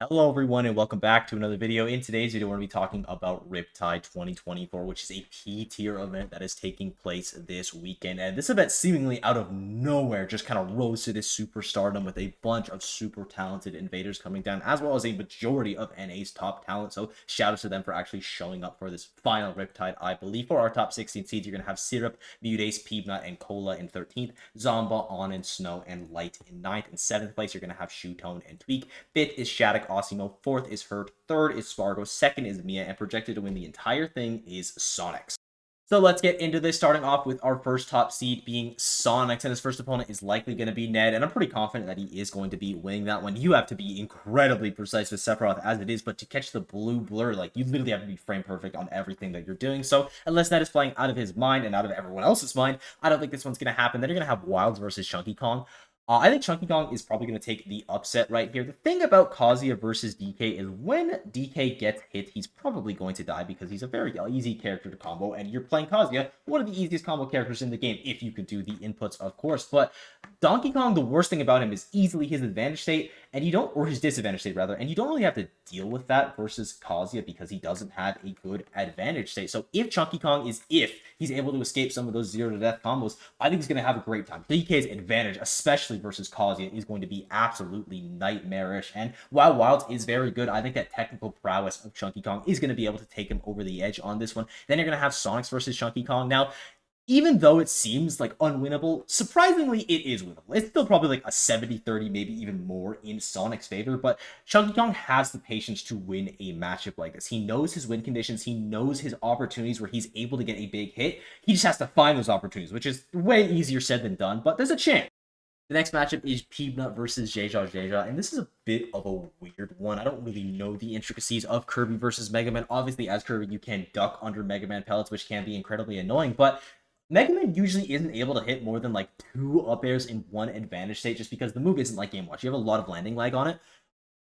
Hello everyone and welcome back to another video. In today's video, we're going to be talking about Riptide 2024, which is a P-tier event that is taking place this weekend. And this event seemingly out of nowhere just kind of rose to this superstardom with a bunch of super talented invaders coming down, as well as a majority of NA's top talent. So shout out to them for actually showing up for this final Riptide. I believe for our top 16 seeds, you're going to have Syrup, Mudace, Peanut, and Cola in 13th, Zomba, On and Snow, and Light in 9th. In 7th place, you're going to have Shootone and Tweak. 5th is Shattuck, Osimo. 4th is Hurt. 3rd is Spargo. 2nd is Mia. And projected to win the entire thing is Sonics. So let's get into this, starting off with our first top seed being Sonics, and his first opponent is likely going to be Ned, and I'm pretty confident that he is going to be winning that one. You have to be incredibly precise with Sephiroth as it is, but to catch the blue blur, like, you literally have to be frame perfect on everything that you're doing. So unless Ned is playing out of his mind and out of everyone else's mind, I don't think this one's going to happen. Then you're going to have Wilds versus Chunky Kong. I think Chunky Kong is probably going to take the upset right here. The thing about Kazuya versus DK is when DK gets hit, he's probably going to die because he's a very easy character to combo, and you're playing Kazuya, one of the easiest combo characters in the game, if you could do the inputs, of course. But Donkey Kong, the worst thing about him is easily his advantage state, and you don't, or his disadvantage state rather, and you don't really have to deal with that versus Kazuya because he doesn't have a good advantage state. So if Chunky Kong if he's able to escape some of those 0-to-death combos, I think he's going to have a great time. DK's advantage, especially versus Kazuya, is going to be absolutely nightmarish. And while Wilds is very good, I think that technical prowess of Chunky Kong is going to be able to take him over the edge on this one. Then you're going to have Sonics versus Chunky Kong. Now, even though it seems like unwinnable, surprisingly, it is winnable. It's still probably like a 70-30, maybe even more in Sonic's favor, but Chunky Kong has the patience to win a matchup like this. He knows his win conditions. He knows his opportunities where he's able to get a big hit. He just has to find those opportunities, which is way easier said than done, but there's a chance. The next matchup is Peanut versus Jeja, and this is a bit of a weird one. I don't really know the intricacies of Kirby versus Mega Man. Obviously, as Kirby, you can duck under Mega Man pellets, which can be incredibly annoying, but Mega Man usually isn't able to hit more than like 2 up airs in one advantage state just because the move isn't like Game Watch. You have a lot of landing lag on it.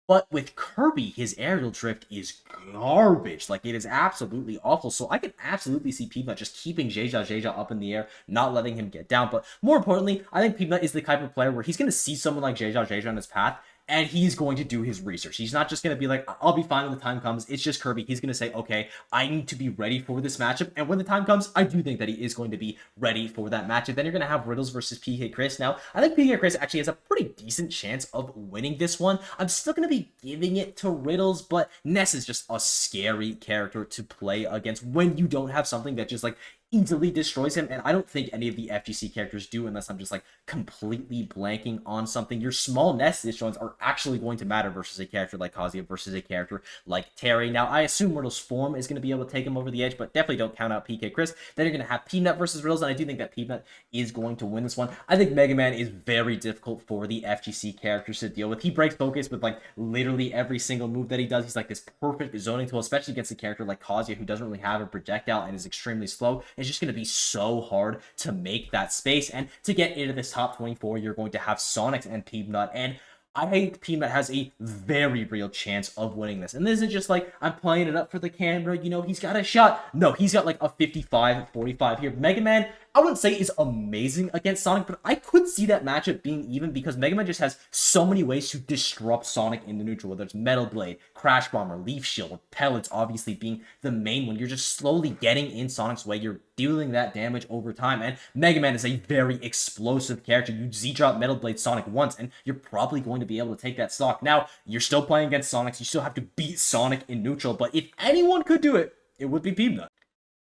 But with Kirby, his aerial drift is garbage. Like, it is absolutely awful. So I can absolutely see Peanut just keeping Jeja up in the air, not letting him get down. But more importantly, I think Peanut is the type of player where he's going to see someone like Jeja on his path, and he's going to do his research. He's not just going to be like, I'll be fine when the time comes. It's just Kirby. He's going to say, okay, I need to be ready for this matchup. And when the time comes, I do think that he is going to be ready for that matchup. Then you're going to have Riddles versus PK Chris. Now, I think PK Chris actually has a pretty decent chance of winning this one. I'm still going to be giving it to Riddles, but Ness is just a scary character to play against when you don't have something that just like easily destroys him, and I don't think any of the FGC characters do unless I'm just like completely blanking on something. Your small nest disjoints are actually going to matter versus a character like Kazuya versus a character like Terry. Now, I assume Riddle's form is going to be able to take him over the edge, but definitely don't count out PK Chris. Then you're going to have Peanut versus Riddles, and I do think that Peanut is going to win this one. I think Mega Man is very difficult for the FGC characters to deal with. He breaks focus with like literally every single move that he does. He's like this perfect zoning tool, especially against a character like Kazuya who doesn't really have a projectile and is extremely slow. It's just going to be so hard to make that space. And to get into this top 24, you're going to have Sonics and Peanut, and I think Peanut has a very real chance of winning this. And this isn't just like, I'm playing it up for the camera, you know, he's got a shot. No, he's got like a 55-45 here. Mega Man, I wouldn't say is amazing against Sonic, but I could see that matchup being even because Mega Man just has so many ways to disrupt Sonic in the neutral, whether it's Metal Blade, Crash Bomber, Leaf Shield, Pellets obviously being the main one. You're just slowly getting in Sonic's way. You're dealing that damage over time, and Mega Man is a very explosive character. You Z-drop Metal Blade Sonic once, and you're probably going to be able to take that stock. Now, you're still playing against Sonic, so you still have to beat Sonic in neutral, but if anyone could do it, it would be Peanut.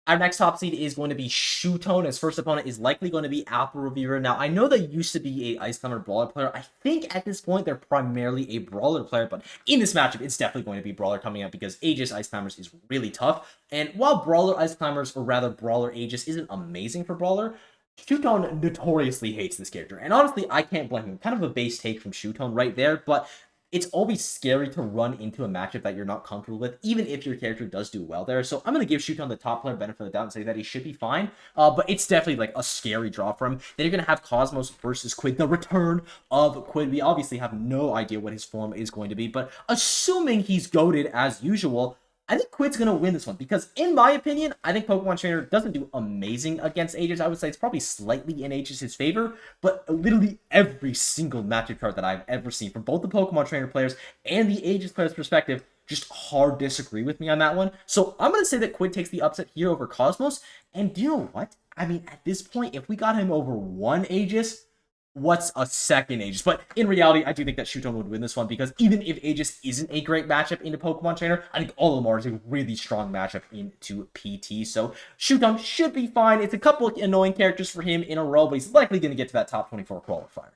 Our next top seed is going to be Shootone. His first opponent is likely going to be Apple Reviewer. Now, I know they used to be a Ice Climber Brawler player. I think at this point, they're primarily a Brawler player, but in this matchup, it's definitely going to be Brawler coming out because Aegis Ice Climbers is really tough. And while Brawler Ice Climbers, or rather Brawler Aegis, isn't amazing for Brawler, Shootone notoriously hates this character. And honestly, I can't blame him. Kind of a base take from Shootone right there, but it's always scary to run into a matchup that you're not comfortable with, even if your character does do well there. So I'm going to give Shootone the top player benefit of the doubt and say that he should be fine. But it's definitely like a scary draw for him. Then you're going to have Cosmos versus Quid, the return of Quid. We obviously have no idea what his form is going to be, but assuming he's goated as usual, I think Quid's going to win this one because, in my opinion, I think Pokemon Trainer doesn't do amazing against Aegis. I would say it's probably slightly in Aegis' favor, but literally every single matchup card that I've ever seen from both the Pokemon Trainer players and the Aegis players' perspective just hard disagree with me on that one. So I'm going to say that Quid takes the upset here over Cosmos. And do you know what? I mean, at this point, if we got him over one Aegis, what's a second Aegis? But in reality, I do think that Shuton would win this one because even if Aegis isn't a great matchup into Pokemon Trainer, I think Olimar is a really strong matchup into PT. So Shuton should be fine. It's a couple of annoying characters for him in a row, but he's likely going to get to that top 24 qualifier.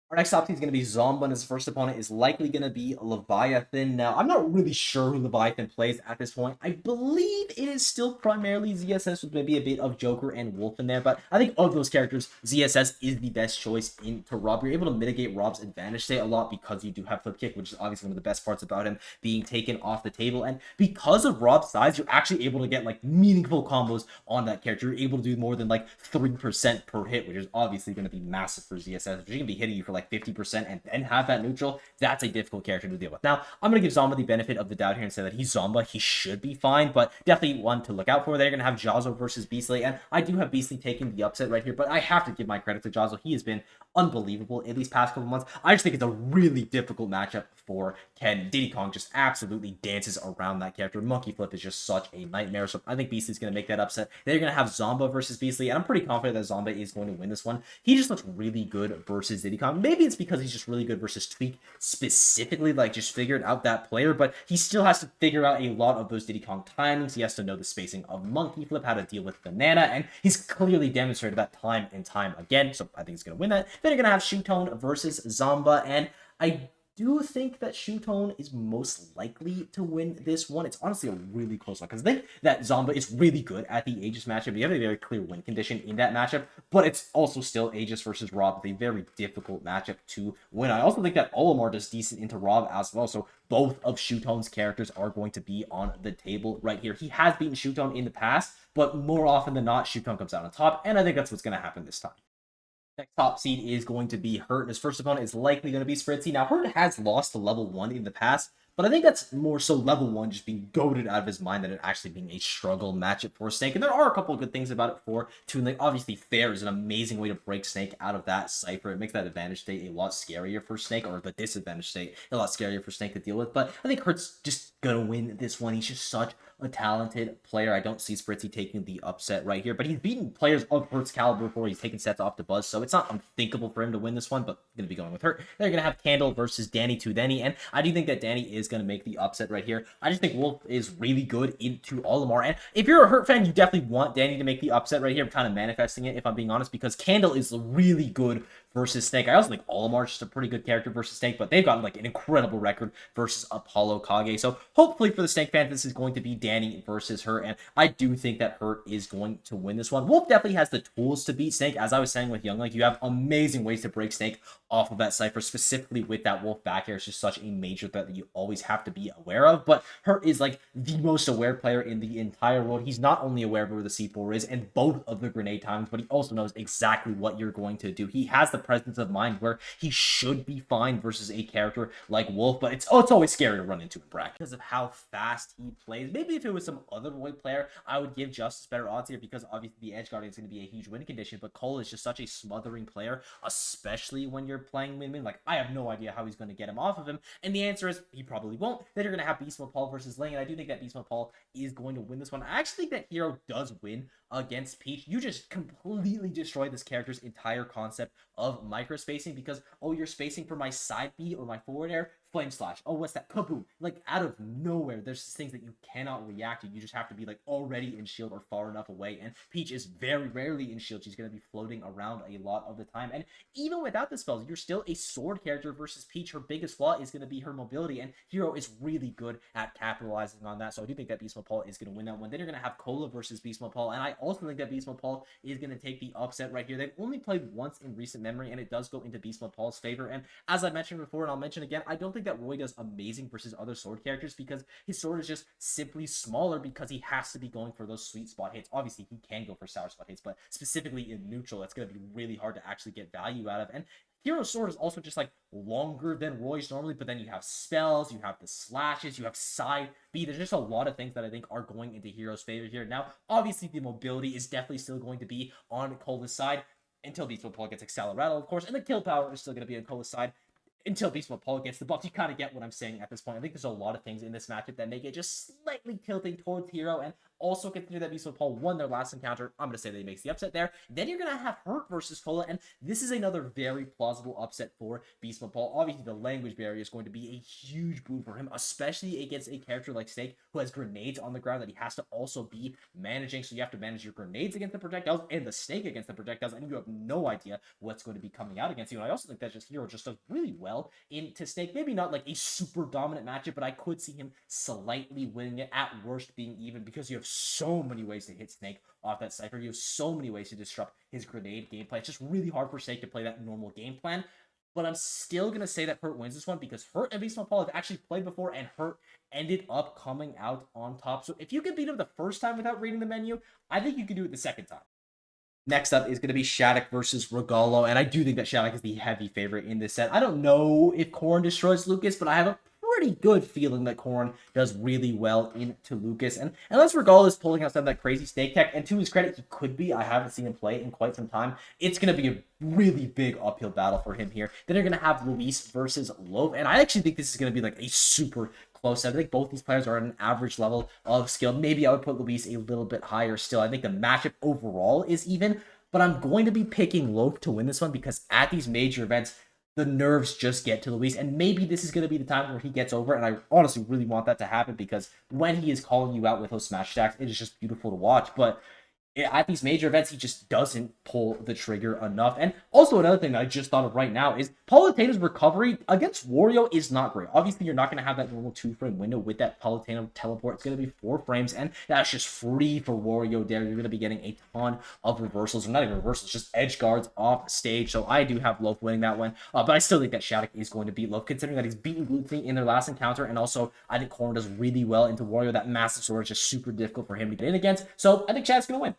Our next top team is going to be Zomba, and his first opponent is likely going to be Leviathan. Now, I'm not really sure who Leviathan plays at this point. I believe it is still primarily ZSS with maybe a bit of Joker and Wolf in there, but I think of those characters, ZSS is the best choice into Rob. You're able to mitigate Rob's advantage state a lot because you do have Flip Kick, which is obviously one of the best parts about him being taken off the table, and because of Rob's size, you're actually able to get like meaningful combos on that character. You're able to do more than like 3% per hit, which is obviously going to be massive for ZSS, which is going to be hitting you for like 50% and then have that neutral. That's a difficult character to deal with. Now, I'm going to give Zomba the benefit of the doubt here and say that he's Zomba. He should be fine, but definitely one to look out for. They're going to have Jazzo versus Beastly, and I do have Beastly taking the upset right here, but I have to give my credit to Jazzo. He has been unbelievable in these past couple months. I just think it's a really difficult matchup for Ken. Diddy Kong just absolutely dances around that character. Monkey Flip is just such a nightmare, so I think Beastly's going to make that upset. They're going to have Zomba versus Beastly, and I'm pretty confident that Zomba is going to win this one. He just looks really good versus Diddy Kong. Maybe it's because he's just really good versus Tweak specifically, like just figured out that player, but he still has to figure out a lot of those Diddy Kong timings. He has to know the spacing of Monkey Flip, how to deal with Banana, and he's clearly demonstrated that time and time again, so I think he's going to win that. Then you're going to have Shuton versus Zomba, and I do think that Shuton is most likely to win this one. It's honestly a really close one because I think that Zomba is really good at the Aegis matchup. You have a very clear win condition in that matchup, but it's also still Aegis versus Rob, a very difficult matchup to win. I also think that Olimar does decent into Rob as well, so both of Shuton's characters are going to be on the table right here. He has beaten Shuton in the past, but more often than not, Shuton comes out on top, and I think that's what's going to happen this time. Next top seed is going to be Hurt, and his first opponent is likely going to be Spritzy. Now, Hurt has lost to level 1 in the past, but I think that's more so level 1 just being goaded out of his mind than it actually being a struggle matchup for Snake. And there are a couple of good things about it for Toon Link. Obviously, Fair is an amazing way to break Snake out of that cipher. It makes that advantage state a lot scarier for Snake, or the disadvantage state a lot scarier for Snake to deal with. But I think Hurt's just going to win this one. He's just such a talented player. I don't see Spritzy taking the upset right here, but he's beaten players of Hurt's caliber before. He's taken sets off the Buzz, so it's not unthinkable for him to win this one, but going to be going with Hurt. They're going to have Candle versus Danny Tudeni, and I do think that Danny is going to make the upset right here. I just think Wolf is really good into Olimar, and if you're a Hurt fan, you definitely want Danny to make the upset right here. I'm kind of manifesting it, if I'm being honest, because Candle is really good versus Snake. I also think Olimar is just a pretty good character versus Snake, but they've got like an incredible record versus Apollo Kage. So hopefully for the Snake fans, this is going to be Danny versus Hurt, and I do think that Hurt is going to win this one. Wolf definitely has the tools to beat Snake. As I was saying with Young, like you have amazing ways to break Snake off of that cipher, specifically with that Wolf back air. It's just such a major threat that you always have to be aware of, but Hurt is like the most aware player in the entire world. He's not only aware of where the C4 is and both of the grenade times, but he also knows exactly what you're going to do. He has the presence of mind where he should be fine versus a character like Wolf, but it's always scary to run into in bracket because of how fast he plays. Maybe if it was some other Void player, I would give Justice better odds here because obviously the Edge Guardian is going to be a huge win condition, but Cole is just such a smothering player, especially when you're playing Min Min. Like, I have no idea how he's going to get him off of him, and the answer is he probably won't. Then you're going to have Beast Mode Paul versus Ling, and I do think that Beast Mode Paul is going to win this one. I actually think that Hero does win against Peach. You just completely destroy this character's entire concept of microspacing because, oh, you're spacing for my side B or my forward air? Flame Slash. Oh, what's that? Kaboom. Like, out of nowhere, there's things that you cannot react to. You just have to be, like, already in shield or far enough away, and Peach is very rarely in shield. She's going to be floating around a lot of the time, and even without the spells, you're still a sword character versus Peach. Her biggest flaw is going to be her mobility, and Hero is really good at capitalizing on that, so I do think that Beast Mode Paul is going to win that one. Then you're going to have Cola versus Beast Mode Paul, and I also think that Beast Mode Paul is going to take the upset right here. They've only played once in recent memory, and it does go into Beast Mode Paul's favor, and as I mentioned before, and I'll mention again, I don't think that Roy does amazing versus other sword characters because his sword is just simply smaller because he has to be going for those sweet spot hits. Obviously, he can go for sour spot hits, but specifically in neutral, that's going to be really hard to actually get value out of, and Hero's sword is also just like longer than Roy's normally, but then you have spells, you have the slashes, you have side B. There's just a lot of things that I think are going into Hero's favor here. Now, obviously, the mobility is definitely still going to be on Cola's side until Beast Mode Paul gets Accelerated, of course, and the kill power is still going to be on Cola's side until Beast Mode Paul gets the buffs. You kind of get what I'm saying at this point. I think there's a lot of things in this matchup that make it just slightly tilting towards Hero, and also consider that Beast Mode Paul won their last encounter. I'm going to say that he makes the upset there. Then you're going to have Hurt versus Cola, and this is another very plausible upset for Beast Mode Paul. Obviously, the language barrier is going to be a huge boon for him, especially against a character like Snake, who has grenades on the ground that he has to also be managing. So you have to manage your grenades against the projectiles and the Snake against the projectiles, and you have no idea what's going to be coming out against you. And I also think that just Hero just does really well into Snake. Maybe not like a super dominant matchup, but I could see him slightly winning it, at worst being even, because you have so many ways to hit Snake off that Cypher. You have so many ways to disrupt his grenade gameplay. It's just really hard for Snake to play that normal game plan. But I'm still going to say that Hurt wins this one, because Hurt and Beast Mode Paul have actually played before, and Hurt ended up coming out on top. So if you can beat him the first time without reading the menu, I think you can do it the second time. Next up is going to be Shattuck versus Regalo, and I do think that Shattuck is the heavy favorite in this set. I don't know if Corrin destroys Lucas, but I have a pretty good feeling that Corrin does really well into Lucas. And unless Regalo is pulling out some of that crazy Snake tech, and to his credit, he could be. I haven't seen him play in quite some time. It's going to be a really big uphill battle for him here. Then you're going to have Luis versus Loaf, and I actually think this is going to be like a super close. I think both these players are at an average level of skill. Maybe I would put Luis a little bit higher still. I think the matchup overall is even, but I'm going to be picking Loaf to win this one, because at these major events, the nerves just get to Luis, and maybe this is going to be the time where he gets over, and I honestly really want that to happen, because when he is calling you out with those smash attacks, it is just beautiful to watch. But at these major events, he just doesn't pull the trigger enough. And also another thing that I just thought of right now is Palutena's recovery against Wario is not great. Obviously, you're not going to have that normal 2-frame window with that Palutena teleport. It's going to be 4 frames, and that's just free for Wario there. You're going to be getting a ton of reversals, or not even reversals, just edge guards off stage. So I do have Loaf winning that one, but I still think that Shattuck is going to beat Loaf, considering that he's beaten Gluten in their last encounter, and also I think Corrin does really well into Wario. That massive sword is just super difficult for him to get in against, so I think Shattuck's going to win.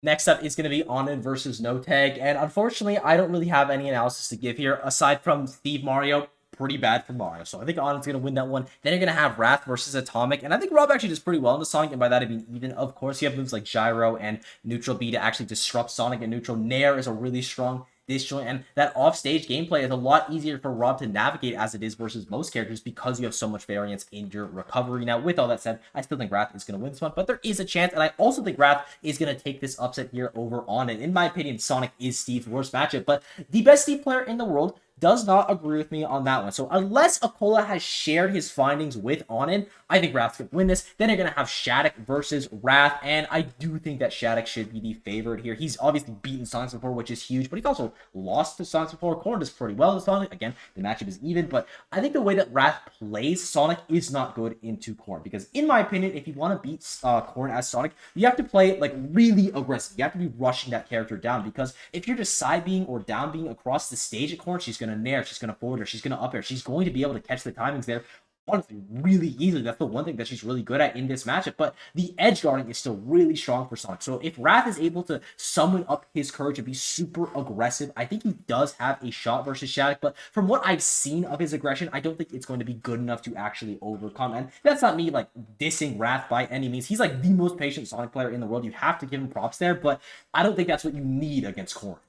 Next up is going to be Onin versus No Tag, and unfortunately, I don't really have any analysis to give here, aside from Steve Mario. Pretty bad for Mario, so I think Onin's going to win that one. Then you're going to have Wrath versus Atomic, and I think Rob actually does pretty well into Sonic, and by that I mean even. Of course, you have moves like Gyro and Neutral B to actually disrupt Sonic and Neutral. Nair is a really strong disjoint, and that offstage gameplay is a lot easier for Rob to navigate as it is versus most characters, because you have so much variance in your recovery. Now, with all that said, I still think Wrath is going to win this one, but there is a chance, and I also think Wrath is going to take this upset here over Onin. In my opinion, Sonic is Steve's worst matchup, but the best Steve player in the world does not agree with me on that one. So unless Akola has shared his findings with Onin, I think Wrath's going to win this. Then you're going to have Shattuck versus Wrath, and I do think that Shattuck should be the favorite here. He's obviously beaten Sonic before, which is huge, but he's also lost to Sonic before. Corrin does pretty well to Sonic. Again, the matchup is even, but I think the way that Wrath plays Sonic is not good into Corrin, because in my opinion, if you want to beat Corrin as Sonic, you have to play like really aggressive. You have to be rushing that character down, because if you're just side being or down being across the stage at Corrin, she's going to nair, she's going to forward her, she's going to up air, she's going to be able to catch the timings there honestly really easily. That's the one thing that she's really good at in this matchup, but the edge guarding is still really strong for Sonic. So if Wrath is able to summon up his courage and be super aggressive, I think he does have a shot versus Shattuck, but from what I've seen of his aggression, I don't think it's going to be good enough to actually overcome. And that's not me like dissing Wrath by any means. He's like the most patient Sonic player in the world. You have to give him props there, but I don't think that's what you need against Corrin.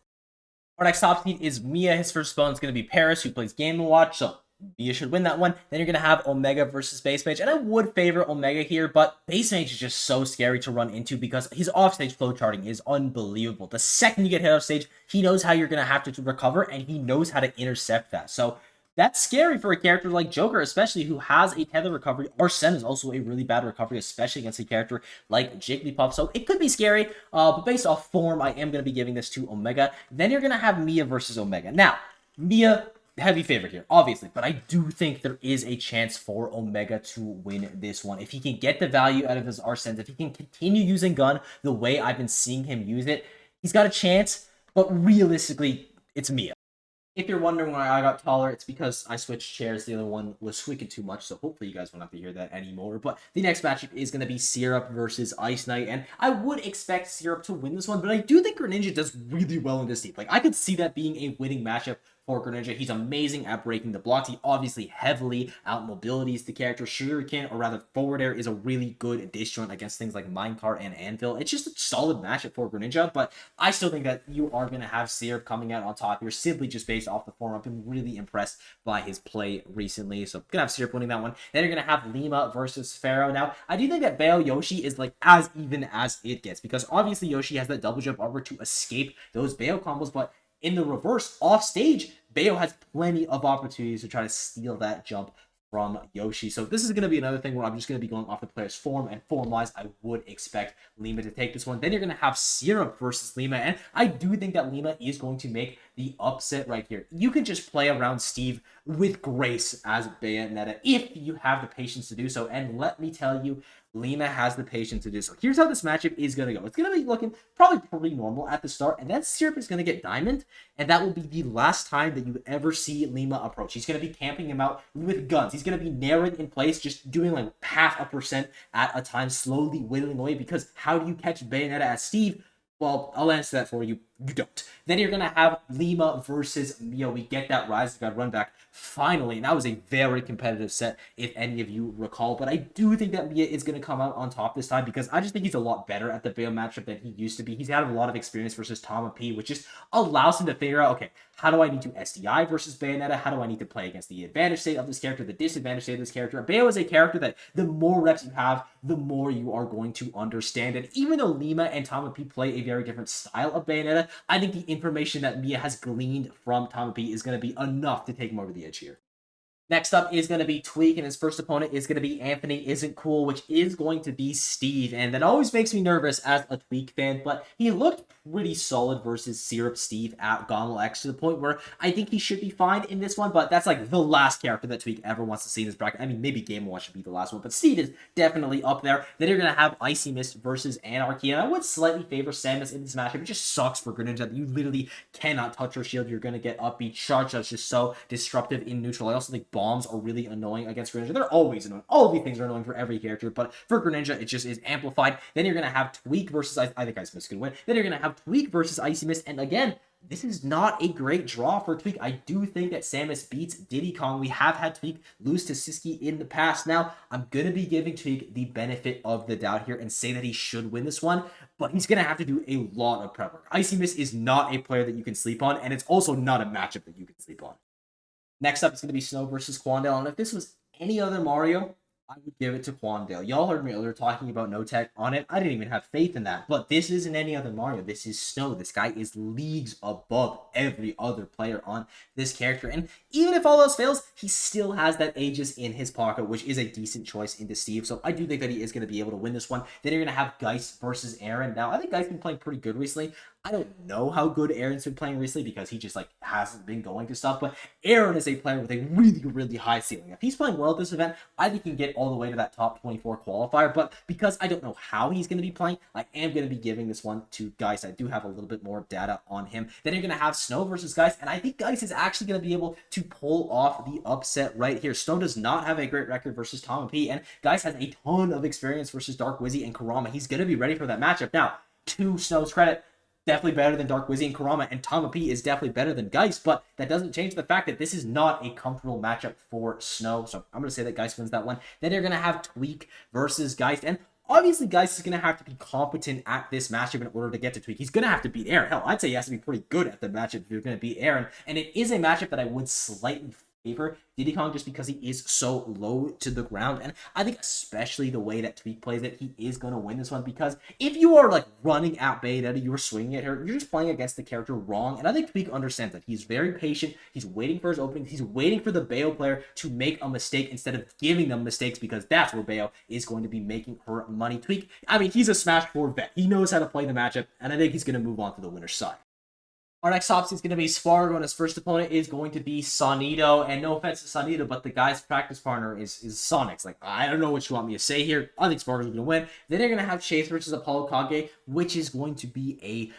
Our next top seed is Mia. His first opponent is going to be Paris, who plays Game & Watch, so Mia should win that one. Then you're going to have Omega versus Base Mage, and I would favor Omega here, but Base Mage is just so scary to run into because his offstage flowcharting is unbelievable. The second you get hit off stage, he knows how you're going to have to recover, and he knows how to intercept that. So that's scary for a character like Joker, especially who has a tether recovery. Arsene is also a really bad recovery, especially against a character like Jigglypuff. So it could be scary, but based off form, I am going to be giving this to Omega. Then you're going to have Mia versus Omega. Now, Mia, heavy favorite here, obviously, but I do think there is a chance for Omega to win this one. If he can get the value out of his Arsene, if he can continue using Gun the way I've been seeing him use it, he's got a chance, but realistically, it's Mia. If you're wondering why I got taller, it's because I switched chairs. The other one was squeaking too much, so hopefully you guys won't have to hear that anymore. But the next matchup is going to be Syrup versus Ice Knight, and I would expect Syrup to win this one, but I do think Greninja does really well in this team. Like, I could see that being a winning matchup for Greninja. He's amazing at breaking the blocks. He obviously heavily outmobilities the character. Shuriken, or rather forward air, is a really good disjoint against things like Minecart and Anvil. It's just a solid matchup for Greninja, but I still think that you are going to have Syrup coming out on top here, simply just based off the form. I've been really impressed by his play recently, so I'm going to have Syrup winning that one. Then you're going to have Lima versus Pharaoh. Now, I do think that Bayo Yoshi is like as even as it gets, because obviously Yoshi has that double jump over to escape those Bayo combos, but in the reverse, off stage, Bayo has plenty of opportunities to try to steal that jump from Yoshi. So this is going to be another thing where I'm just going to be going off the player's form, and form-wise, I would expect Lima to take this one. Then you're going to have Syrup versus Lima, and I do think that Lima is going to make the upset right here. You can just play around Steve with grace as Bayonetta if you have the patience to do so, and let me tell you, Lima has the patience to do so. Here's how this matchup is going to go. It's going to be looking probably pretty normal at the start, and then Syrup is going to get Diamond, and that will be the last time that you ever see Lima approach. He's going to be camping him out with guns. He's going to be narrowing in place, just doing like 0.5% at a time, slowly whittling away, because how do you catch Bayonetta as Steve? Well, I'll answer that for you. You don't. Then you're going to have Lima versus Mio. We get that Rise of God run back finally. And that was a very competitive set, if any of you recall. But I do think that Mia is going to come out on top this time, because I just think he's a lot better at the Bayo matchup than he used to be. He's had a lot of experience versus Tama P, which just allows him to figure out, okay, how do I need to SDI versus Bayonetta? How do I need to play against the advantage state of this character, the disadvantage state of this character? Bayo is a character that the more reps you have, the more you are going to understand it. Even though Lima and Tama P play a very different style of Bayonetta, I think the information that Mia has gleaned from Tama P is going to be enough to take him over the edge here. Next up is going to be Tweak, and his first opponent is going to be Anthony Isn't Cool, which is going to be Steve. And that always makes me nervous as a Tweak fan, but he looked pretty solid versus Syrup Steve at Gommel X, to the point where I think he should be fine in this one, but that's like the last character that Tweak ever wants to see in this bracket. I mean, maybe Game Watch should be the last one, but Steve is definitely up there. Then you're going to have Icy Mist versus Anarchy, and I would slightly favor Samus in this matchup. It just sucks for Greninja that you literally cannot touch her shield. You're going to get upbeat charge. That's just so disruptive in neutral. I also think bombs are really annoying against Greninja. They're always annoying. All of these things are annoying for every character, but for Greninja, it just is amplified. Then you're going to have Tweak versus, I think Icy Mist could win. Then you're going to have Tweak versus Icy Mist, and again, this is not a great draw for Tweak. I do think that Samus beats Diddy Kong. We have had Tweak lose to Siski in the past. Now, I'm going to be giving Tweak the benefit of the doubt here and say that he should win this one, but he's going to have to do a lot of prep work. Icy Mist is not a player that you can sleep on, and it's also not a matchup that you can sleep on. Next up is going to be Snow versus Quandale, and if this was any other Mario, I would give it to Quandale. Y'all heard me earlier talking about no tech on it. I didn't even have faith in that. But this isn't any other Mario. This is Snow. This guy is leagues above every other player on this character. And even if all else fails, he still has that Aegis in his pocket, which is a decent choice into Steve. So I do think that he is going to be able to win this one. Then you're going to have Geist versus Aaron. Now, I think Geist's been playing pretty good recently. I don't know how good Aaron's been playing recently, because he just like hasn't been going to stuff, but Aaron is a player with a really, really high ceiling. If he's playing well at this event, I think he can get all the way to that top 24 qualifier, but because I don't know how he's going to be playing, I am going to be giving this one to Geist. I do have a little bit more data on him. Then you're going to have Snow versus Geist, and I think Geist is actually going to be able to pull off the upset right here. Snow does not have a great record versus Tama P, and Geist has a ton of experience versus Dark Wizzy and Kurama. He's going to be ready for that matchup. Now, to Snow's credit, definitely better than Dark Wizzy and Kurama, and Tama P is definitely better than Geist, but that doesn't change the fact that this is not a comfortable matchup for Snow, so I'm going to say that Geist wins that one. Then you're going to have Tweak versus Geist, and obviously Geist is going to have to be competent at this matchup in order to get to Tweak. He's going to have to beat Aaron. Hell, I'd say he has to be pretty good at the matchup if you're going to beat Aaron, and it is a matchup that I would slightly favor Diddy Kong just because he is so low to the ground, and I think especially the way that Tweak plays it, he is going to win this one, because if you are like running at Bayonetta, you're swinging at her, you're just playing against the character wrong, and I think Tweak understands that. He's very patient, he's waiting for his openings, he's waiting for the Bayo player to make a mistake instead of giving them mistakes, because that's where Bayo is going to be making her money. Tweak, I mean, he's a Smash 4 vet, he knows how to play the matchup, and I think he's going to move on to the winner's side. Our next option is going to be Spargo, and his first opponent is going to be Sonito. And no offense to Sonito, but the guy's practice partner is Sonic's. Like, I don't know what you want me to say here. I think Spargo's going to win. Then you're going to have Chase versus Apollo Kage, which is going to be a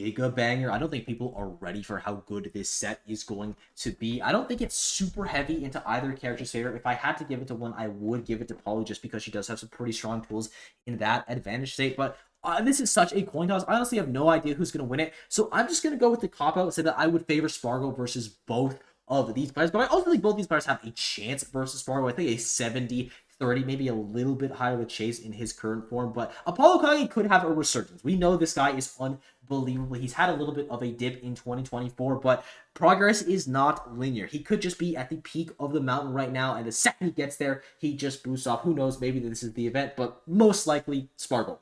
giga banger. I don't think people are ready for how good this set is going to be. I don't think it's super heavy into either character's favor. If I had to give it to one, I would give it to Polly, just because she does have some pretty strong tools in that advantage state. But This is such a coin toss. I honestly have no idea who's going to win it. So I'm just going to go with the cop-out and say that I would favor Spargo versus both of these players. But I also think both these players have a chance versus Spargo. I think a 70-30, maybe a little bit higher with Chase in his current form. But Apollo Kage could have a resurgence. We know this guy is unbelievable. He's had a little bit of a dip in 2024, but progress is not linear. He could just be at the peak of the mountain right now, and the second he gets there, he just boosts off. Who knows? Maybe this is the event, but most likely Spargo.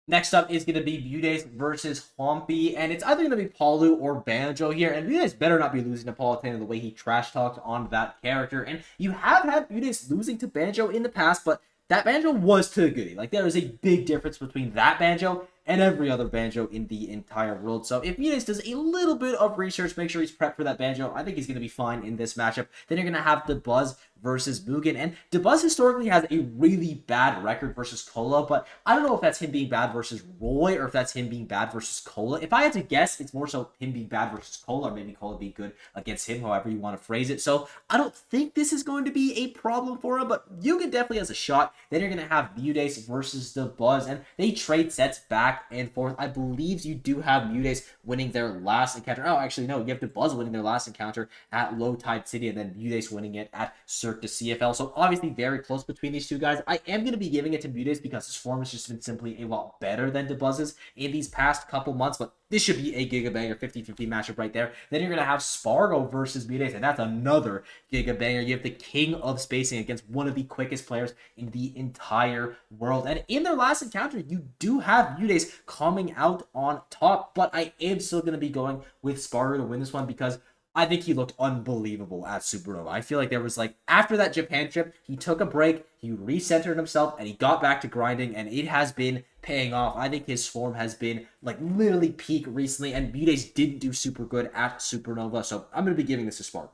Next up is going to be Budace versus Humpy, and it's either going to be Palu or Banjo here, and Budace better not be losing to Palutena the way he trash talked on that character, and you have had Budace losing to Banjo in the past, but that Banjo was too goody. Like, there is a big difference between that Banjo and every other Banjo in the entire world. So if Budace does a little bit of research, make sure he's prepped for that Banjo, I think he's going to be fine in this matchup. Then you're going to have DeBuzz versus Mugen, and DeBuzz historically has a really bad record versus Cola, but I don't know if that's him being bad versus Roy or if that's him being bad versus Cola. If I had to guess, it's more so him being bad versus Cola, or maybe Cola being good against him, however you want to phrase it. So I don't think this is going to be a problem for him, but Mugen definitely has a shot. Then you're going to have Budace versus DeBuzz, and they trade sets back and forth. I believe you do have Budace winning their last encounter. Oh, actually, no, you have DeBuzz winning their last encounter at Low Tide City, and then Budace winning it at Cirque du CFL. So obviously very close between these two guys. I am going to be giving it to Budace because his form has just been simply a lot better than DeBuzz's in these past couple months, but this should be a Gigabanger 50-50 matchup right there. Then you're going to have Spargo versus Budace, and that's another Gigabanger. You have the king of spacing against one of the quickest players in the entire world. And in their last encounter, you do have Budace coming out on top, but I am still going to be going with Spargo to win this one because I think he looked unbelievable at Supernova. I feel like there was after that Japan trip, he took a break, he recentered himself, and he got back to grinding, and it has been paying off. I think his form has been literally peak recently, and Budace didn't do super good at Supernova, so I'm going to be giving this to Spargo.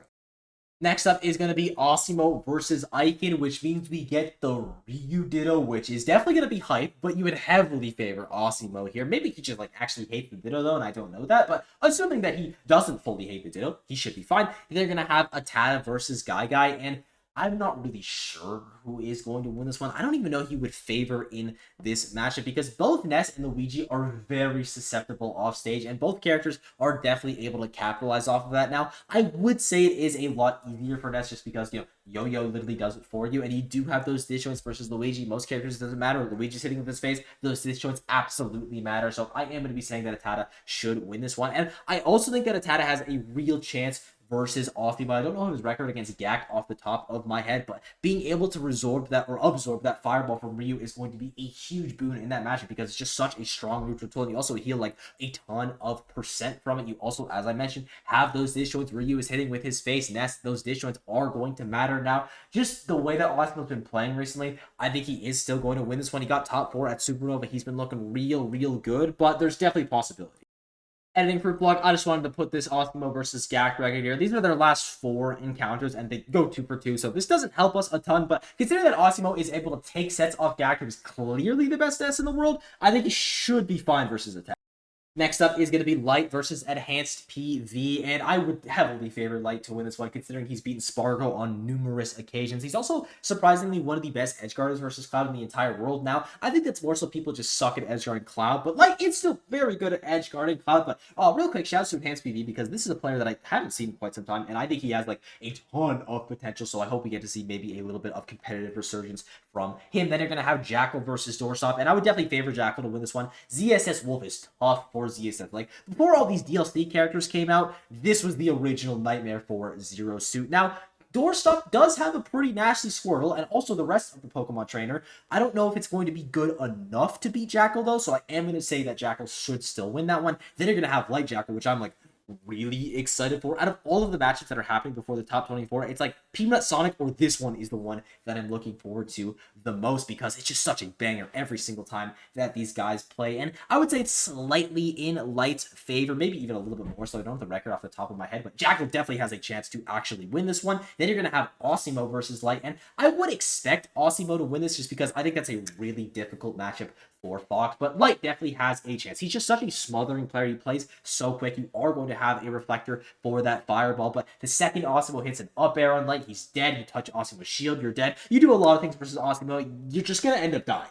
Next up is going to be Osimo versus Aiken, which means we get the Ryu Ditto, which is definitely going to be hype, but you would heavily favor Osimo here. Maybe he just actually hates the Ditto though, and I don't know that, but assuming that he doesn't fully hate the Ditto, he should be fine. They're going to have Atada versus Guy, and I'm not really sure who is going to win this one. I don't even know he would favor in this matchup because both Ness and Luigi are very susceptible off stage, and both characters are definitely able to capitalize off of that. Now, I would say it is a lot easier for Ness just because, Yo-Yo literally does it for you, and you do have those disjoints versus Luigi. Most characters, it doesn't matter. Luigi's hitting with his face. Those disjoints absolutely matter. So I am going to be saying that Atada should win this one. And I also think that Atada has a real chance versus Offie, but I don't know his record against Gak off the top of my head, but being able to absorb that fireball from Ryu is going to be a huge boon in that matchup because it's just such a strong neutral tool, and you also heal a ton of percent from it. You also, as I mentioned, have those disjoints. Ryu is hitting with his face. Ness, those disjoints are going to matter now. Just the way that Osmo's been playing recently, I think he is still going to win this one. He got top 4 at Supernova. He's been looking real good, but there's definitely possibility. Editing for blog, I just wanted to put this Osmo versus Gak record here. These are their last 4 encounters, and they go 2 for 2, so this doesn't help us a ton, but considering that Osmo is able to take sets off Gak, who is clearly the best S in the world, I think he should be fine versus Attack. Next up is going to be Light versus Enhanced PV, and I would heavily favor Light to win this one, considering he's beaten Spargo on numerous occasions. He's also, surprisingly, one of the best edgeguarders versus Cloud in the entire world. Now, I think that's more so people just suck at edgeguarding Cloud, but Light is still very good at edgeguarding Cloud. But real quick, shouts to Enhanced PV, because this is a player that I haven't seen in quite some time, and I think he has, a ton of potential, so I hope we get to see maybe a little bit of competitive resurgence from him. Then you're going to have Jackal versus Doorstop, and I would definitely favor Jackal to win this one. ZSS Wolf is tough for ZSS. Before all these DLC characters came out, this was the original nightmare for Zero Suit. Now, Doorstop does have a pretty nasty Squirtle, and also the rest of the Pokemon trainer. I don't know if it's going to be good enough to beat Jackal, though, so I am going to say that Jackal should still win that one. Then you're going to have Light Jackal, which I'm really excited for. Out of all of the matchups that are happening before the top 24, it's Peanut Sonic or this one is the one that I'm looking forward to the most because it's just such a banger every single time that these guys play. And I would say it's slightly in Light's favor, maybe even a little bit more, so I don't have the record off the top of my head, but Jackal definitely has a chance to actually win this one. Then you're going to have Osimo versus Light, and I would expect Osimo to win this just because I think that's a really difficult matchup for Fox, but Light definitely has a chance. He's just such a smothering player. He plays so quick. You are going to have a reflector for that fireball, but the second Osimo hits an up air on Light, he's dead. You touch Osimo's shield, you're dead. You do a lot of things versus Osimo, you're just going to end up dying.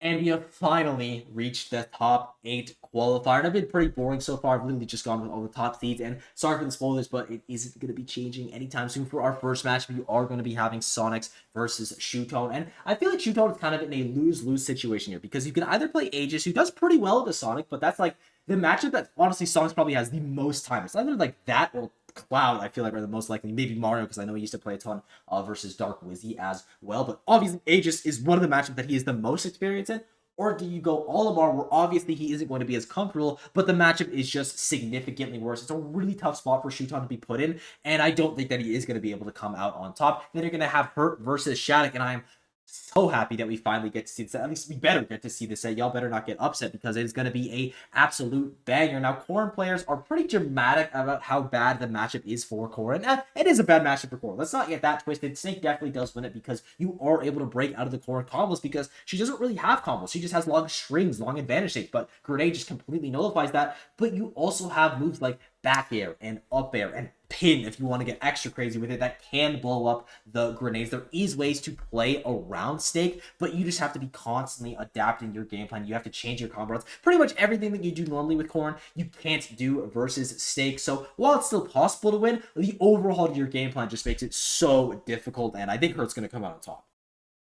And we have finally reached the top 8 qualifier. And I've been pretty boring so far. I've literally just gone with all the top seeds. And sorry for the spoilers, but it isn't going to be changing anytime soon. For our first match, we are going to be having Sonics versus Shootone. And I feel like Shootone is kind of in a lose-lose situation here, because you can either play Aegis, who does pretty well with the Sonic, but that's like the matchup that honestly Sonics probably has the most time. It's either like that or Cloud, I feel like, are the most likely. Maybe Mario, because I know he used to play a ton versus Dark Wizzy as well. But obviously, Aegis is one of the matchups that he is the most experienced in. Or do you go Olimar, where obviously he isn't going to be as comfortable, but the matchup is just significantly worse? It's a really tough spot for Shuton to be put in, and I don't think that he is going to be able to come out on top. Then you're going to have Hurt versus Shattuck, and I'm so happy that we finally get to see this. At least we better get to see this set. Y'all better not get upset, because it is going to be a absolute banger. Now, Corrin players are pretty dramatic about how bad the matchup is for Corrin. It is a bad matchup for Corrin. Let's not get that twisted. Snake definitely does win it, because you are able to break out of the Corrin combos, because she doesn't really have combos. She just has long strings, long advantage states, but Grenade just completely nullifies that. But you also have moves like back air and up air and pin, if you want to get extra crazy with it, that can blow up the grenades. There is ways to play around Snake, but you just have to be constantly adapting your game plan. You have to change your combo routes. Pretty much everything that you do normally with Corrin, you can't do versus Snake. So while it's still possible to win, the overhaul to your game plan just makes it so difficult, and I think Hurt's going to come out on top.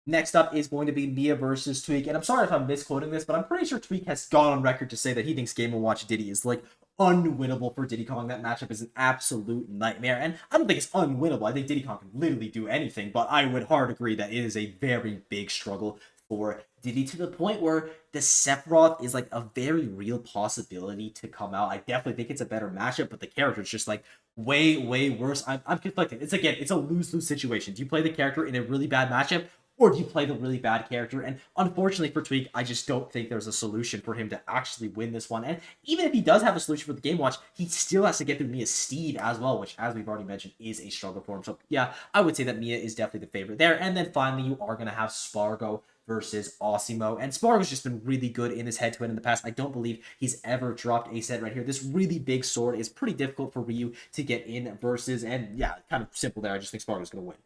Next up is going to be Mia versus Tweak, and I'm sorry if I'm misquoting this, but I'm pretty sure Tweak has gone on record to say that he thinks Game & Watch Diddy is like unwinnable for Diddy Kong. That matchup is an absolute nightmare, and I don't think it's unwinnable. I think Diddy Kong can literally do anything, but I would hard agree that it is a very big struggle for Diddy, to the point where the Sephiroth is like a very real possibility to come out. I definitely think it's a better matchup, but the character is just like way worse. I'm conflicted. It's a lose-lose situation. Do you play the character in a really bad matchup, or do you play the really bad character? And unfortunately for Tweak, I just don't think there's a solution for him to actually win this one. And even if he does have a solution for the Game Watch, he still has to get through Mia's Steed as well, which, as we've already mentioned, is a struggle for him. So yeah, I would say that Mia is definitely the favorite there. And then finally, you are going to have Spargo versus Osimo. And Spargo's just been really good in this head-to-head in the past. I don't believe he's ever dropped a set right here. This really big sword is pretty difficult for Ryu to get in versus. And yeah, kind of simple there. I just think Spargo's going to win.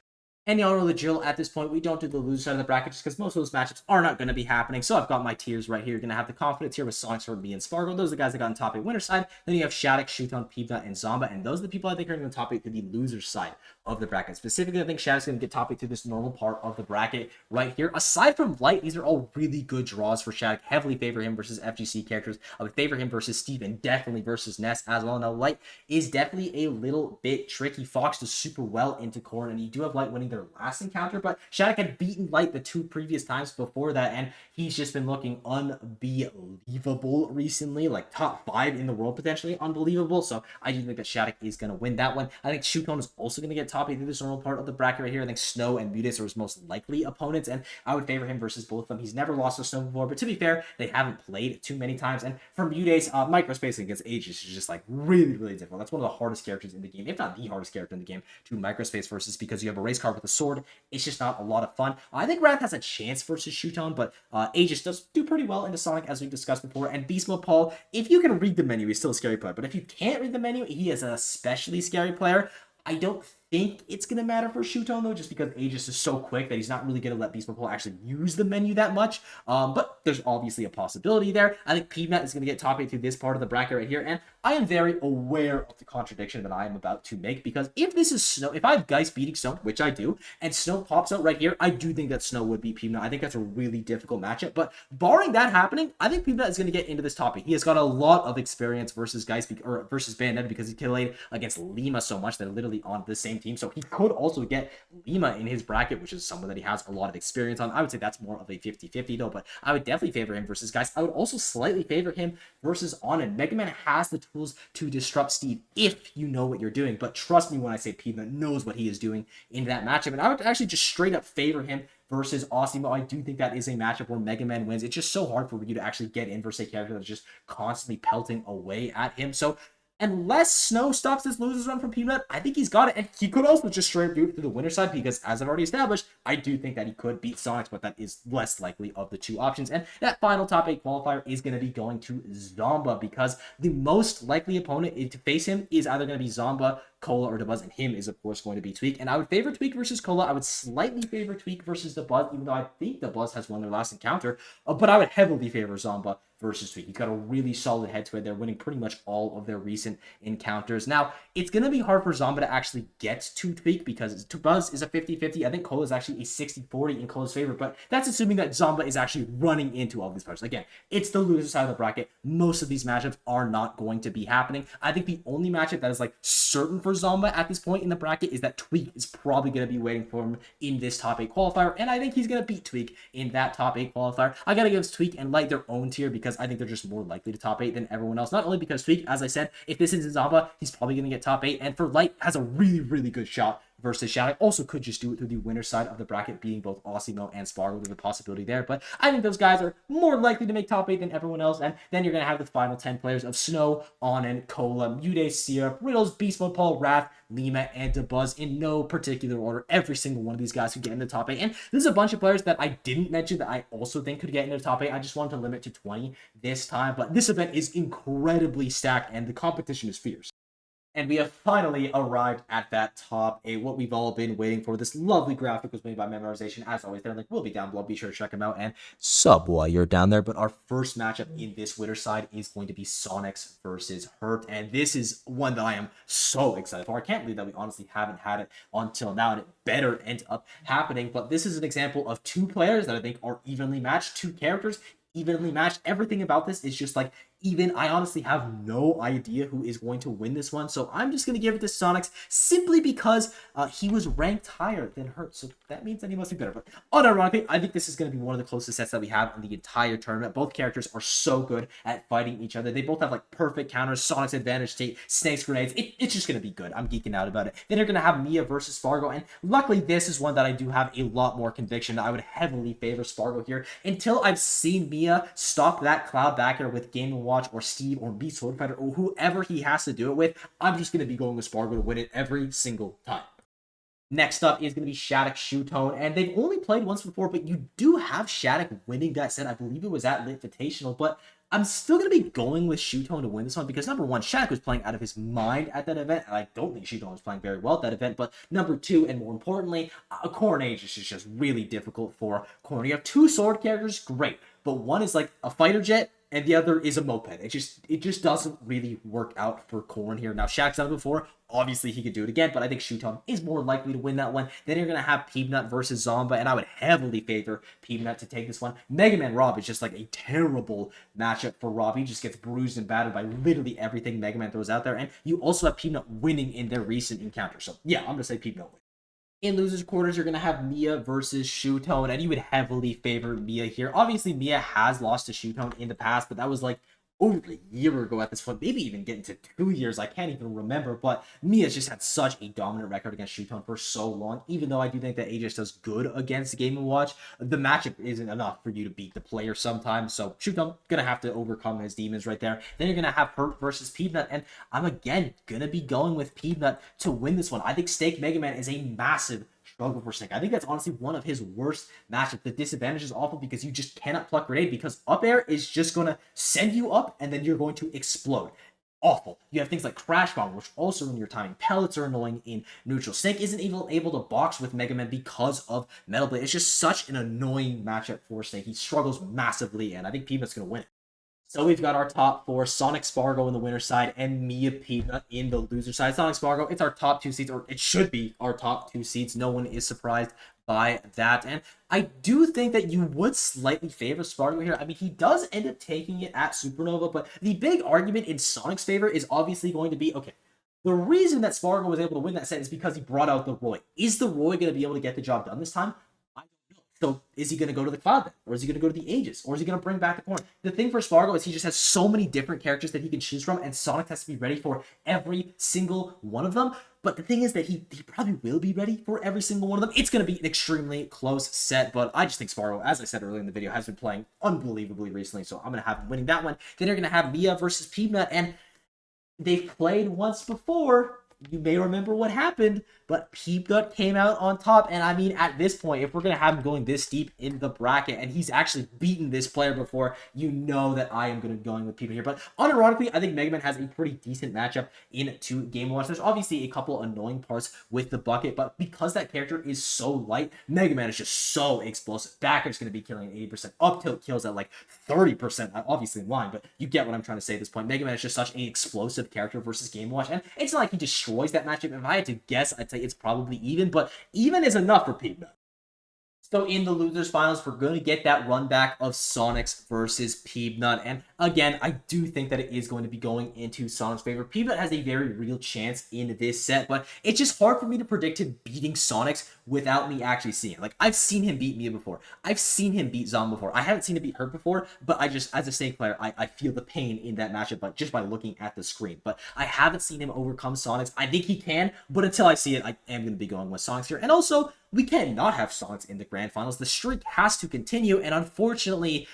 And y'all know the drill at this point. We don't do the loser side of the bracket just because most of those matchups are not going to be happening. So I've got my tiers right here. You're going to have the confidence here with Sonic, Sword, me, and Spargo. Those are the guys that got on top 8 winner side. Then you have Shattuck, Shuton, Peepnut, and Zomba. And those are the people I think are going to top 8 to the loser side of the bracket. Specifically, I think Shattuck's going to get top 8 to this normal part of the bracket right here. Aside from Light, these are all really good draws for Shattuck. Heavily favor him versus FGC characters. I would favor him versus Steve, and definitely versus Ness as well. Now, Light is definitely a little bit tricky. Fox does super well into Corrin, and you do have Light winning their last encounter, but Shattuck had beaten Light the 2 previous times before that, and he's just been looking unbelievable recently, like top 5 in the world, potentially unbelievable. So I do think that Shattuck is going to win that one. I think Shuton is also going to get top 8 through this normal part of the bracket right here. I think Snow and Mutus are his most likely opponents, and I would favor him versus both of them. He's never lost to Snow before, but to be fair, they haven't played too many times. And for Mutus, microspacing against Aegis is just like really difficult. That's one of the hardest characters in the game, if not the hardest character in the game to microspace versus, because you have a race card with a sword. It's just not a lot of fun. I think Wrath has a chance versus Shuton, but Aegis does do pretty well into Sonic, as we've discussed before. And Beast Mode Paul, if you can read the menu, he's still a scary player. But if you can't read the menu, he is an especially scary player. I don't think it's going to matter for Shuton, though, just because Aegis is so quick that he's not really going to let Beast Mode Paul actually use the menu that much. But there's obviously a possibility there. I think Peanut is going to get top 8 through this part of the bracket right here. And I am very aware of the contradiction that I am about to make, because if this is Snow, if I have Geist beating Snow, which I do, and Snow pops out right here, I do think that Snow would beat Peanut. I think that's a really difficult matchup. But barring that happening, I think Peanut is going to get into this top 8. He has got a lot of experience versus Geist or versus Bayonetta, because he played against Lima so much. They're literally on the same team, so he could also get Lima in his bracket, which is someone that he has a lot of experience on. I would say that's more of a 50-50 though, but I would definitely favor him versus Geist. I would also slightly favor him versus Onin. Mega Man has the tools to disrupt Steve if you know what you're doing, but trust me when I say Peanut knows what he is doing in that matchup, and I would actually just straight up favor him versus Osimo. I do think that is a matchup where Mega Man wins. It's just so hard for you to actually get in versus a character that's just constantly pelting away at him. So unless Snow stops this loser's run from Peanut, I think he's got it. And he could also just straight up do it to the winner side, because as I've already established, I do think that he could beat Sonic, but that is less likely of the 2 options. And that final top 8 qualifier is going to be going to Zomba, because the most likely opponent to face him is either going to be Zomba Cola or Dabuz, and him is, of course, going to be Tweak. And I would favor Tweak versus Cola. I would slightly favor Tweak versus Dabuz, even though I think Dabuz has won their last encounter. But I would heavily favor Zomba versus Tweak. He's got a really solid head-to-head. They're winning pretty much all of their recent encounters. Now, it's going to be hard for Zomba to actually get to Tweak because Dabuz is a 50-50. I think Cola is actually a 60-40 in Cola's favor, but that's assuming that Zomba is actually running into all these players. Again, it's the loser side of the bracket. Most of these matchups are not going to be happening. I think the only matchup that is like certain for Zomba at this point in the bracket is that Tweak is probably going to be waiting for him in this top 8 qualifier, and I think he's going to beat Tweak in that top 8 qualifier. I got to give Tweak and Light their own tier because I think they're just more likely to top 8 than everyone else. Not only because Tweak, as I said, if this isn't Zomba, he's probably going to get top 8, and for Light has a really, really good shot versus Shattuck. Also could just do it through the winner side of the bracket, beating both Ossimo and Spargo. There's a possibility there, but I think those guys are more likely to make top 8 than everyone else, and then you're going to have the final 10 players of Snow, Onan, Cola, Mude, Syrup, Riddles, Beast Mode, Paul, Wrath, Lima, and Dabuz in no particular order. Every single one of these guys could get in the top 8, and this is a bunch of players that I didn't mention that I also think could get into the top 8. I just wanted to limit to 20 this time, but this event is incredibly stacked, and the competition is fierce. And we have finally arrived at that top 8, what we've all been waiting for. This lovely graphic was made by Memorization. As always, their link will be down below. Be sure to check them out and sub while you're down there. But our first matchup in this winner side is going to be Sonics versus Hurt. And this is one that I am so excited for. I can't believe that we honestly haven't had it until now, and it better end up happening. But this is an example of two players that I think are evenly matched, two characters evenly matched. Everything about this is just like even. I honestly have no idea who is going to win this one, so I'm just going to give it to Sonics simply because he was ranked higher than Hurt, so that means that he must be better. But unironically, I think this is going to be one of the closest sets that we have in the entire tournament. Both characters are so good at fighting each other. They both have like perfect counters, Sonic's advantage state, Snake's grenades. It's just going to be good. I'm geeking out about it. Then you're going to have Mia versus Spargo, and luckily this is one that I do have a lot more conviction. I would heavily favor Spargo here until I've seen Mia stop that Cloud backer with Game & Watch or Steve or Beat Sword Fighter or whoever he has to do it with. I'm just going to be going with Spargo to win it every single time. Next up is going to be Shattuck Shootone, and they've only played once before, but you do have Shattuck winning that set. I believe it was at Invitational, but I'm still going to be going with Shootone to win this one because, number one, Shattuck was playing out of his mind at that event, and I don't think Shootone was playing very well at that event, but number two, and more importantly, Corn Aegis is just really difficult for Corn. You have two sword characters, great, but one is like a fighter jet, and the other is a moped. It just doesn't really work out for Corn here. Now, Shaq's done it before. Obviously, he could do it again, but I think Shootone is more likely to win that one. Then you're going to have Peanut versus Zomba, and I would heavily favor Peanut to take this one. Mega Man Rob is just like a terrible matchup for Rob. He just gets bruised and battered by literally everything Mega Man throws out there, and you also have Peanut winning in their recent encounter. So, yeah, I'm going to say Peanut wins. In losers quarters, you're going to have Mia versus Shootone, and you would heavily favor Mia here. Obviously, Mia has lost to Shootone in the past, but that was like over a year ago at this point, maybe even getting to 2 years. I can't even remember, but Mia's just had such a dominant record against Shootone for so long. Even though I do think that Aegis does good against Game & Watch, the matchup isn't enough for you to beat the player sometimes, so Shootone going to have to overcome his demons right there. Then you're going to have Hurt versus Peanut, and I'm again going to be going with Peanut to win this one. I think Steak Mega Man is a massive struggle for Snake. I think that's honestly one of his worst matchups. The disadvantage is awful because you just cannot pluck grenade because up air is just going to send you up and then you're going to explode. Awful. You have things like Crash Bomb, which also ruin your timing. Pellets are annoying in neutral. Snake isn't even able to box with Mega Man because of Metal Blade. It's just such an annoying matchup for Snake. He struggles massively, and I think Peanut's going to win it. So we've got our top four, Sonic Spargo in the winner side and Mia Peanut in the loser side. Sonic Spargo, it's our top 2 seeds, or it should be our top 2 seeds. No one is surprised by that. And I do think that you would slightly favor Spargo here. I mean, he does end up taking it at Supernova, but the big argument in Sonic's favor is obviously going to be, okay, the reason that Spargo was able to win that set is because he brought out the Roy. Is the Roy going to be able to get the job done this time? So is he going to go to the Cloud then? Or is he going to go to the Aegis? Or is he going to bring back the Corn? The thing for Spargo is he just has so many different characters that he can choose from, and Sonic has to be ready for every single one of them. But the thing is that he probably will be ready for every single one of them. It's going to be an extremely close set, but I just think Spargo, as I said earlier in the video, has been playing unbelievably recently, so I'm going to have him winning that one. Then you're going to have Mia versus Peanut, and they've played once before, you may remember what happened, but Peanut came out on top. And I mean, at this point, if we're going to have him going this deep in the bracket, and he's actually beaten this player before, you know that I am going to be going with Peanut here. But unironically, I think Mega Man has a pretty decent matchup into Game Watch. There's obviously a couple annoying parts with the bucket, but because that character is so light, Mega Man is just so explosive. Backer is going to be killing at 80%. Up tilt kills at like 30%. Obviously in line, but you get what I'm trying to say at this point. Mega Man is just such an explosive character versus Game Watch, and it's not like he destroys that matchup. If I had to guess, I'd say it's probably even, but even is enough for Peanut. So in the losers finals, we're going to get that run back of Sonics versus Peanut. And again, I do think that it is going to be going into Sonic's favor. Peanut has a very real chance in this set, but it's just hard for me to predict him beating Sonics without me actually seeing it. Like, I've seen him beat Mia before. I've seen him beat Zom before. I haven't seen him beat Hurt before, but I just, as a Snake player, I feel the pain in that matchup, but just by looking at the screen. But I haven't seen him overcome Sonics. I think he can, but until I see it, I am going to be going with Sonics here. And also, we cannot have Sonics in the grand finals. The streak has to continue, and unfortunately,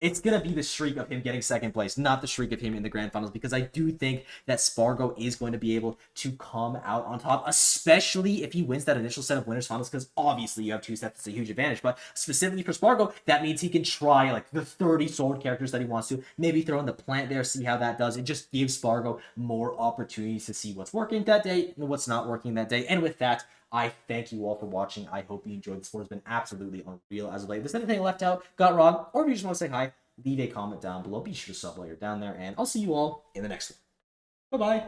it's going to be the streak of him getting second place, not the streak of him in the grand finals, because I do think that Spargo is going to be able to come out on top, especially if he wins that initial set of winners finals, because obviously you have 2 sets, it's a huge advantage, but specifically for Spargo, that means he can try like the 30 sword characters that he wants to, maybe throw in the plant there, see how that does. It just gives Spargo more opportunities to see what's working that day and what's not working that day. And with that, I thank you all for watching. I hope you enjoyed. The sport has been absolutely unreal as of late. If there's anything left out, got wrong, or if you just want to say hi, leave a comment down below. Be sure to sub while you're down there, and I'll see you all in the next one. Bye-bye.